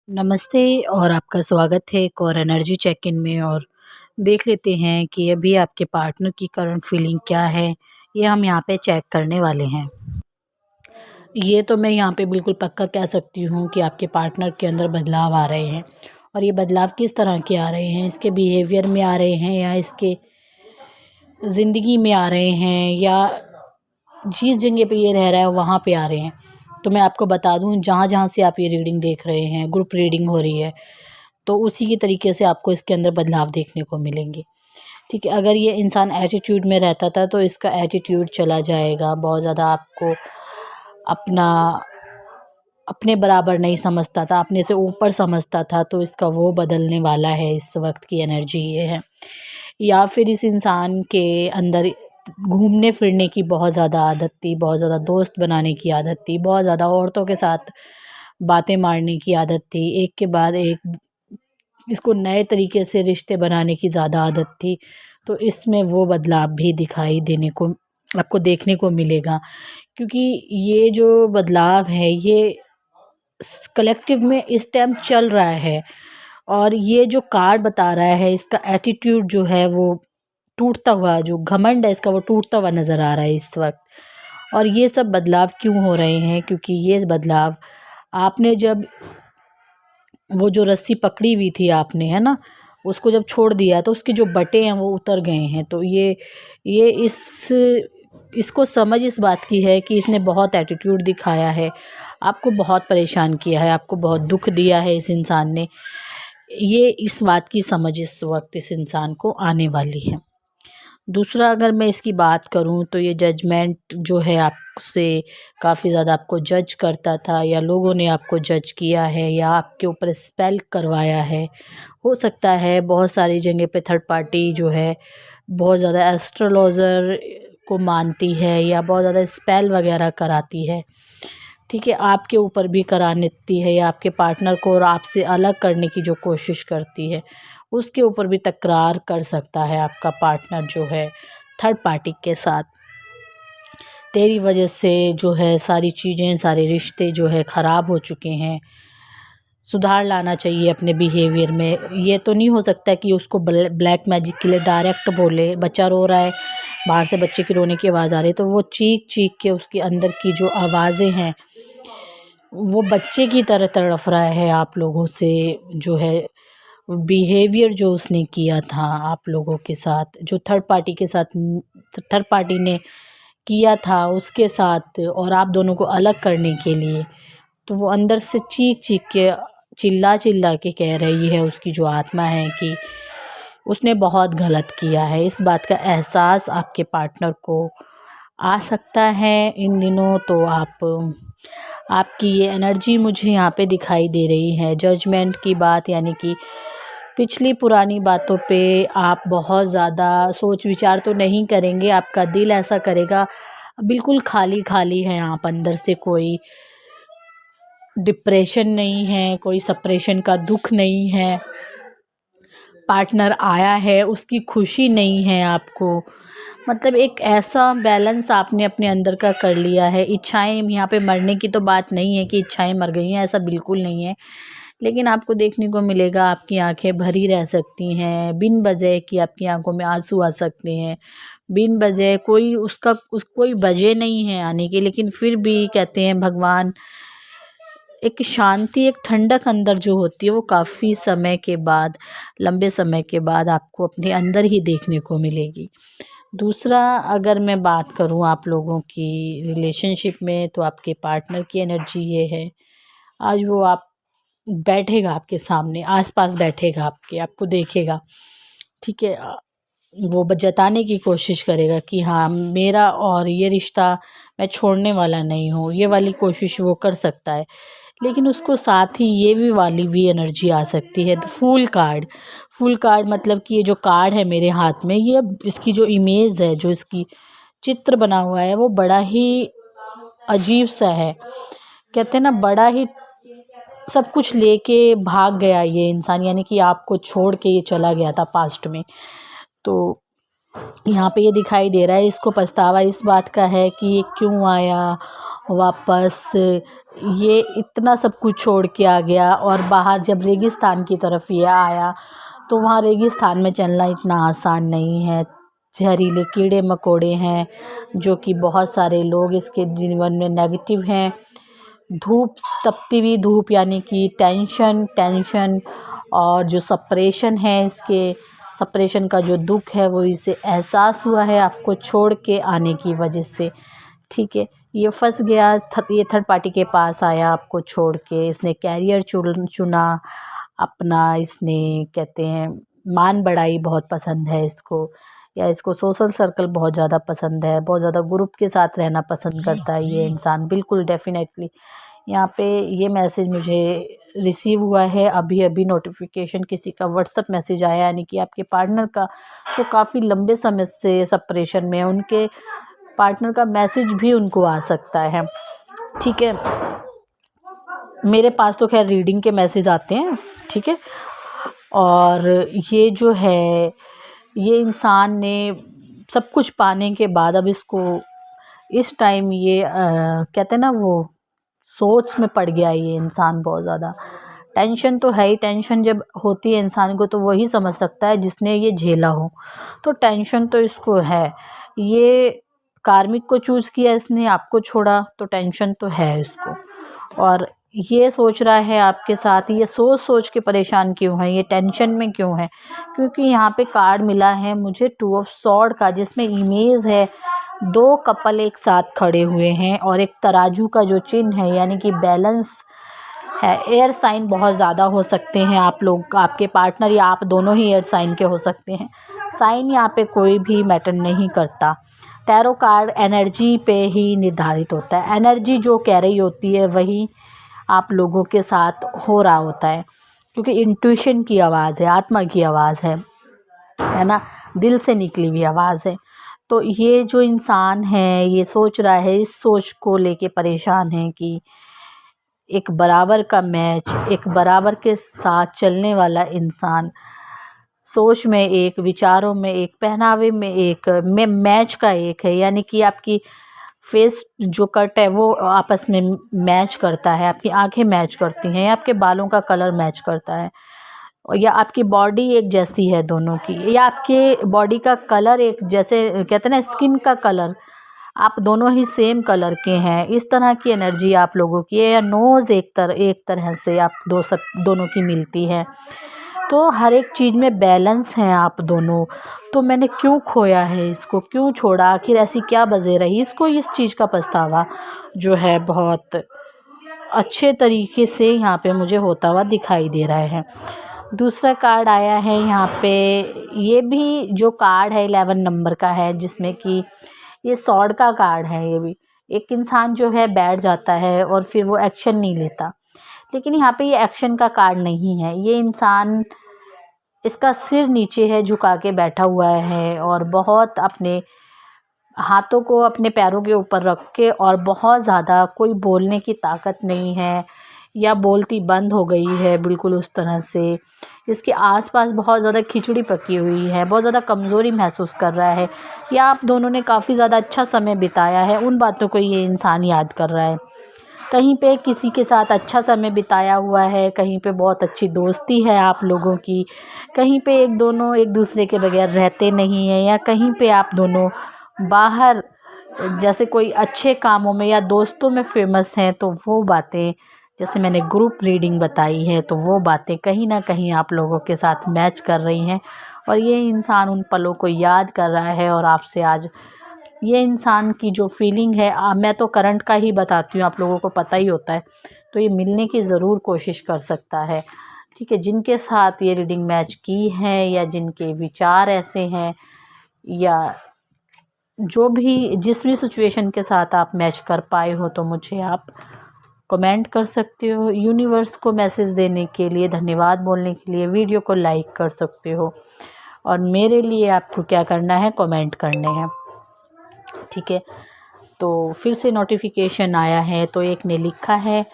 नमस्ते और आपका स्वागत है एक और एनर्जी चेक इन में। और देख लेते हैं कि अभी आपके पार्टनर की करंट फीलिंग क्या है। ये हम यहाँ पे चेक करने वाले हैं। ये तो मैं यहाँ पे बिल्कुल पक्का कह सकती हूँ कि आपके पार्टनर के अंदर बदलाव आ रहे हैं। और ये बदलाव किस तरह के आ रहे हैं, इसके बिहेवियर में आ रहे हैं या इसके ज़िंदगी में आ रहे हैं या जिस जगह पे ये रह रहा है वहाँ पे आ रहे हैं। तो मैं आपको बता दूँ, जहाँ जहाँ से आप ये रीडिंग देख रहे हैं, ग्रुप रीडिंग हो रही है, तो उसी की तरीके से आपको इसके अंदर बदलाव देखने को मिलेंगे। ठीक है, अगर ये इंसान एटीट्यूड में रहता था तो इसका एटीट्यूड चला जाएगा। बहुत ज़्यादा आपको अपना अपने बराबर नहीं समझता था, अपने से ऊपर समझता था, तो इसका वो बदलने वाला है। इस वक्त की एनर्जी ये है। या फिर इस इंसान के अंदर घूमने फिरने की बहुत ज़्यादा आदत थी, बहुत ज़्यादा दोस्त बनाने की आदत थी, बहुत ज़्यादा औरतों के साथ बातें मारने की आदत थी, एक के बाद एक इसको नए तरीके से रिश्ते बनाने की ज़्यादा आदत थी। तो इसमें वो बदलाव भी दिखाई देने को आपको देखने को मिलेगा, क्योंकि ये जो बदलाव है ये कलेक्टिव में इस टाइम चल रहा है। और ये जो कार्ड बता रहा है, इसका एटीट्यूड जो है वो टूटता हुआ, जो घमंड है इसका वो टूटता हुआ नज़र आ रहा है इस वक्त। और ये सब बदलाव क्यों हो रहे हैं, क्योंकि ये बदलाव आपने जब वो जो रस्सी पकड़ी हुई थी आपने, है ना, उसको जब छोड़ दिया तो उसके जो बटे हैं वो उतर गए हैं। तो ये इसको समझ इस बात की है कि इसने बहुत एटीट्यूड दिखाया है, आपको बहुत परेशान किया है, आपको बहुत दुख दिया है इस इंसान ने। ये इस बात की समझ इस वक्त इस इंसान को आने वाली है। दूसरा, अगर मैं इसकी बात करूं तो ये जजमेंट जो है आपसे काफ़ी ज़्यादा आपको जज करता था, या लोगों ने आपको जज किया है, या आपके ऊपर स्पेल करवाया है। हो सकता है बहुत सारी जगह पे थर्ड पार्टी जो है बहुत ज़्यादा एस्ट्रोलॉज़र को मानती है या बहुत ज़्यादा स्पेल वगैरह कराती है। ठीक है, आपके ऊपर भी कराती है, या आपके पार्टनर को और आपसे अलग करने की जो कोशिश करती है उसके ऊपर भी तकरार कर सकता है आपका पार्टनर जो है थर्ड पार्टी के साथ। तेरी वजह से जो है सारी चीज़ें, सारे रिश्ते जो है ख़राब हो चुके हैं, सुधार लाना चाहिए अपने बिहेवियर में। ये तो नहीं हो सकता कि उसको ब्लैक मैजिक के लिए डायरेक्ट बोले। बच्चा रो रहा है, बाहर से बच्चे की रोने की आवाज़ आ रही है, तो वो चीख चीख के उसके अंदर की जो आवाज़ें हैं वो बच्चे की तरह तड़फ रहा है आप लोगों से। जो है बिहेवियर जो उसने किया था आप लोगों के साथ, जो थर्ड पार्टी के साथ थर्ड पार्टी ने किया था उसके साथ, और आप दोनों को अलग करने के लिए, तो वो अंदर से चीख चीख के चिल्ला चिल्ला के कह रही है उसकी जो आत्मा है कि उसने बहुत गलत किया है। इस बात का एहसास आपके पार्टनर को आ सकता है इन दिनों। तो आपकी ये एनर्जी मुझे यहाँ पे दिखाई दे रही है जजमेंट की बात, यानी कि पिछली पुरानी बातों पे आप बहुत ज़्यादा सोच विचार तो नहीं करेंगे। आपका दिल ऐसा करेगा, बिल्कुल खाली खाली है आप अंदर से, कोई डिप्रेशन नहीं है, कोई सेपरेशन का दुख नहीं है, पार्टनर आया है उसकी खुशी नहीं है आपको। मतलब एक ऐसा बैलेंस आपने अपने अंदर का कर लिया है। इच्छाएं, यहाँ पे मरने की तो बात नहीं है कि इच्छाएं मर गई हैं, ऐसा बिल्कुल नहीं है। लेकिन आपको देखने को मिलेगा आपकी आंखें भरी रह सकती हैं, बिन वजह की आपकी आंखों में आंसू आ सकते हैं, बिन वजह कोई वजह नहीं है आने की, लेकिन फिर भी कहते हैं भगवान, एक शांति, एक ठंडक अंदर जो होती है वो काफ़ी समय के बाद, लंबे समय के बाद आपको अपने अंदर ही देखने को मिलेगी। दूसरा, अगर मैं बात करूं आप लोगों की रिलेशनशिप में, तो आपके पार्टनर की एनर्जी ये है, आज वो आप बैठेगा आपके सामने, आसपास बैठेगा आपके, आपको देखेगा। ठीक है, वो जताने की कोशिश करेगा कि हाँ मेरा और ये रिश्ता मैं छोड़ने वाला नहीं हूँ, ये वाली कोशिश वो कर सकता है। लेकिन उसको साथ ही ये भी वाली भी एनर्जी आ सकती है। तो फूल कार्ड मतलब कि ये जो कार्ड है मेरे हाथ में, ये इसकी जो इमेज है, जो इसकी चित्र बना हुआ है वो बड़ा ही अजीब सा है। कहते हैं ना, बड़ा ही सब कुछ लेके भाग गया ये इंसान, यानी कि आपको छोड़ के ये चला गया था पास्ट में। तो यहाँ पे ये दिखाई दे रहा है, इसको पछतावा इस बात का है कि ये क्यों आया वापस, ये इतना सब कुछ छोड़ के आ गया। और बाहर जब रेगिस्तान की तरफ ये आया तो वहाँ रेगिस्तान में चलना इतना आसान नहीं है, जहरीले कीड़े मकोड़े हैं जो कि बहुत सारे लोग इसके जीवन में नेगेटिव हैं। धूप, तपती हुई धूप, यानी कि टेंशन और जो सप्रेशन है, इसके सप्रेशन का जो दुख है वो इसे एहसास हुआ है आपको छोड़ के आने की वजह से। ठीक है, ये फंस गया, ये थर्ड पार्टी के पास आया आपको छोड़ के। इसने कैरियर चुना अपना, इसने कहते हैं मान बढ़ाई बहुत पसंद है इसको, या इसको सोशल सर्कल बहुत ज़्यादा पसंद है, बहुत ज़्यादा ग्रुप के साथ रहना पसंद करता है ये इंसान। बिल्कुल डेफिनेटली यहाँ पे ये मैसेज मुझे रिसीव हुआ है, अभी अभी नोटिफिकेशन किसी का व्हाट्सएप मैसेज आया, यानी कि आपके पार्टनर का जो काफ़ी लंबे समय से सेपरेशन में है, उनके पार्टनर का मैसेज भी उनको आ सकता है। ठीक है, मेरे पास तो खैर रीडिंग के मैसेज आते हैं। ठीक है, और ये जो है, ये इंसान ने सब कुछ पाने के बाद अब इसको इस टाइम ये कहते हैं ना, वो सोच में पड़ गया ये इंसान बहुत ज़्यादा। टेंशन तो है ही, टेंशन जब होती है इंसान को तो वही समझ सकता है जिसने ये झेला हो। तो टेंशन तो इसको है, ये कार्मिक को चूज़ किया इसने, आपको छोड़ा, तो टेंशन तो है इसको। और ये सोच रहा है आपके साथ, ये सोच के परेशान क्यों है, ये टेंशन में क्यों है, क्योंकि यहाँ पे कार्ड मिला है मुझे 2 ऑफ सॉर्ड का, जिसमें इमेज है 2 कपल एक साथ खड़े हुए हैं और एक तराजू का जो चिन्ह है, यानी कि बैलेंस है। एयर साइन बहुत ज़्यादा हो सकते हैं आप लोग, आपके पार्टनर या आप दोनों ही एयर साइन के हो सकते हैं। साइन यहाँ पे कोई भी मैटर नहीं करता। टैरो कार्ड एनर्जी पे ही निर्धारित होता है, एनर्जी जो कह रही होती है वही आप लोगों के साथ हो रहा होता है, क्योंकि इंट्यूशन की आवाज़ है, आत्मा की आवाज़ है ना, दिल से निकली हुई आवाज़ है। तो ये जो इंसान है ये सोच रहा है, इस सोच को लेके परेशान है कि एक बराबर का मैच, एक बराबर के साथ चलने वाला इंसान, सोच में एक, विचारों में एक, पहनावे में एक, में मैच का एक है, यानी कि आपकी फेस जो कट है वो आपस में मैच करता है, आपकी आंखें मैच करती हैं, या आपके बालों का कलर मैच करता है, या आपकी बॉडी एक जैसी है दोनों की, या आपके बॉडी का कलर एक जैसे, कहते हैं ना स्किन का कलर, आप दोनों ही सेम कलर के हैं, इस तरह की एनर्जी आप लोगों की है। या नोज़ एक तरह से आप दोनों की मिलती है। तो हर एक चीज़ में बैलेंस हैं आप दोनों। तो मैंने क्यों खोया है इसको, क्यों छोड़ा, आखिर ऐसी क्या वजह रही, इसको इस चीज़ का पछतावा जो है बहुत अच्छे तरीके से यहाँ पे मुझे होता हुआ दिखाई दे रहा है। दूसरा कार्ड आया है यहाँ पे, ये भी जो कार्ड है 11 नंबर का है, जिसमें कि ये सॉर्ड का कार्ड है। ये भी एक इंसान जो है बैठ जाता है और फिर वो एक्शन नहीं लेता, लेकिन यहाँ पे ये एक्शन का कार्ड नहीं है। ये इंसान, इसका सिर नीचे है, झुका के बैठा हुआ है और बहुत अपने हाथों को अपने पैरों के ऊपर रख के, और बहुत ज़्यादा कोई बोलने की ताकत नहीं है, या बोलती बंद हो गई है बिल्कुल उस तरह से। इसके आसपास बहुत ज़्यादा खिचड़ी पकी हुई है, बहुत ज़्यादा कमज़ोरी महसूस कर रहा है, या आप दोनों ने काफ़ी ज़्यादा अच्छा समय बिताया है, उन बातों को ये इंसान याद कर रहा है। कहीं पे किसी के साथ अच्छा समय बिताया हुआ है, कहीं पे बहुत अच्छी दोस्ती है आप लोगों की, कहीं पे दोनों एक दूसरे के बगैर रहते नहीं हैं, या कहीं पे आप दोनों बाहर जैसे कोई अच्छे कामों में या दोस्तों में फेमस हैं। तो वो बातें, जैसे मैंने ग्रुप रीडिंग बताई है, तो वो बातें कहीं ना कहीं आप लोगों के साथ मैच कर रही हैं, और ये इंसान उन पलों को याद कर रहा है। और आपसे आज ये इंसान की जो फीलिंग है, मैं तो करंट का ही बताती हूँ, आप लोगों को पता ही होता है, तो ये मिलने की ज़रूर कोशिश कर सकता है। ठीक है, जिनके साथ ये रीडिंग मैच की है, या जिनके विचार ऐसे हैं, या जो भी जिस भी सिचुएशन के साथ आप मैच कर पाए हो, तो मुझे आप कमेंट कर सकते हो। यूनिवर्स को मैसेज देने के लिए, धन्यवाद बोलने के लिए वीडियो को लाइक कर सकते हो, और मेरे लिए आपको क्या करना है, कमेंट करने हैं। ठीक है, तो फिर से नोटिफिकेशन आया है, तो एक ने लिखा है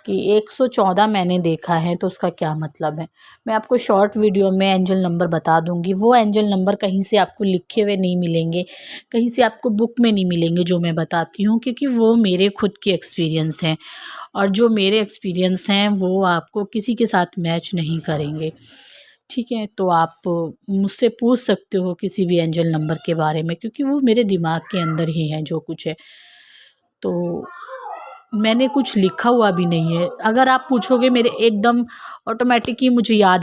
कि 114 मैंने देखा है तो उसका क्या मतलब है। मैं आपको शॉर्ट वीडियो में एंजल नंबर बता दूंगी। वो एंजल नंबर कहीं से आपको लिखे हुए नहीं मिलेंगे, कहीं से आपको बुक में नहीं मिलेंगे जो मैं बताती हूँ, क्योंकि वो मेरे खुद के एक्सपीरियंस हैं और जो मेरे एक्सपीरियंस हैं वो आपको किसी के साथ मैच नहीं करेंगे। ठीक है, तो आप मुझसे पूछ सकते हो किसी भी एंजल नंबर के बारे में, क्योंकि वो मेरे दिमाग के अंदर ही है जो कुछ है। तो मैंने कुछ लिखा हुआ भी नहीं है। अगर आप पूछोगे मेरे एकदम ऑटोमेटिक ही मुझे याद